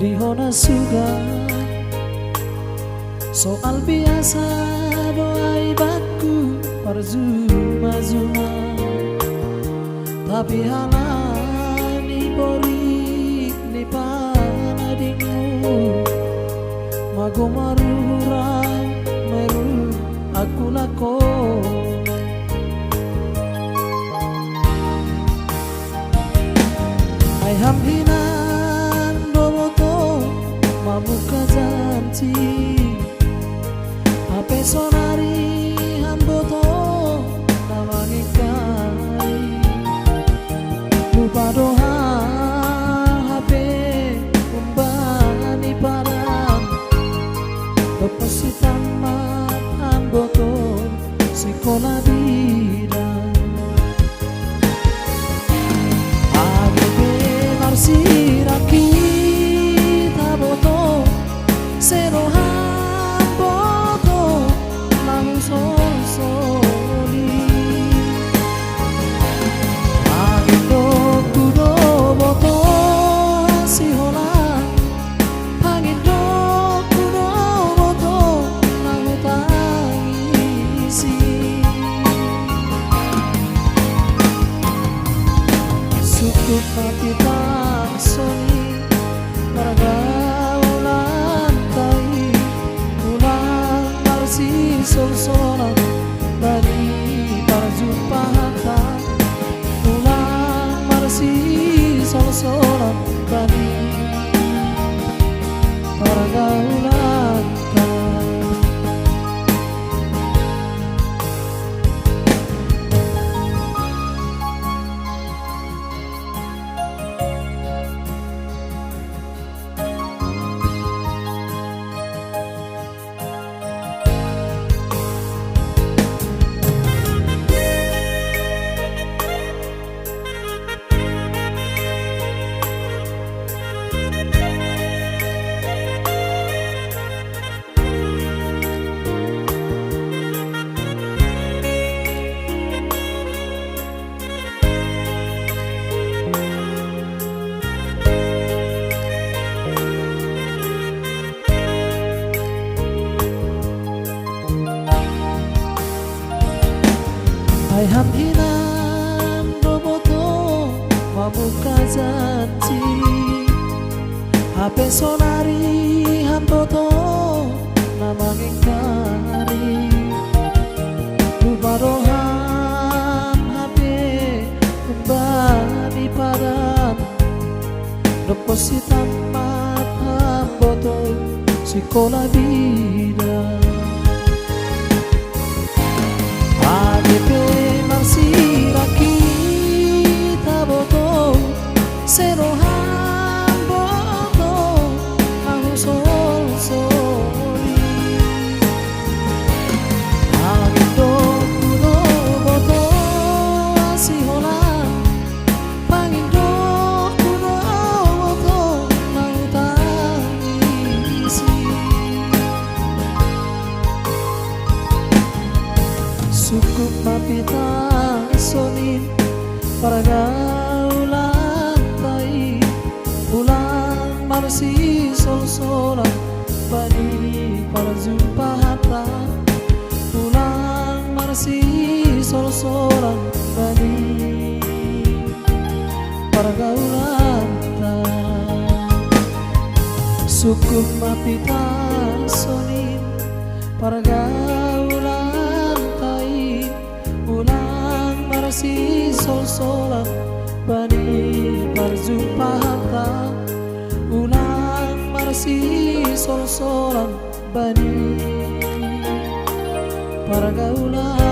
di hona sudah soal biasa doa ibatku parzuma-zuma tapi halani bori ni panadingmu mago marurai meru aku lako ai hamhinan domoto mamuka janji ape sonari hamboto namangikai lupa doha hape umbani paran depositan mat hamboto sekolah bidan agebe marsiraki taboto seroha mati tak soni pergaulan tai ulang marsi sol-solan dari perjumpa hata ulang marsi sol-solan dari pergaulan tai. Hai hamhinan doboto mamuka janji hape sonari hamboto namangingkari lupa rohan hape kembali padan depositan mat hamboto sekolah bidan agebe marsiraki taboto serohan boto aku sol-soli agindo kudo boto asihola pangindo kudo boto aku tangisi cukup mapita sonin pergaulan tai ulang marsi sol-solan bani perjumpa hata ulang marsi sol-solan bani pergaulan tai cukup mapita sonin pergaulan ulang marsi sol-solan bani berjumpa hata ulang marsi sol-solan bani pergaulan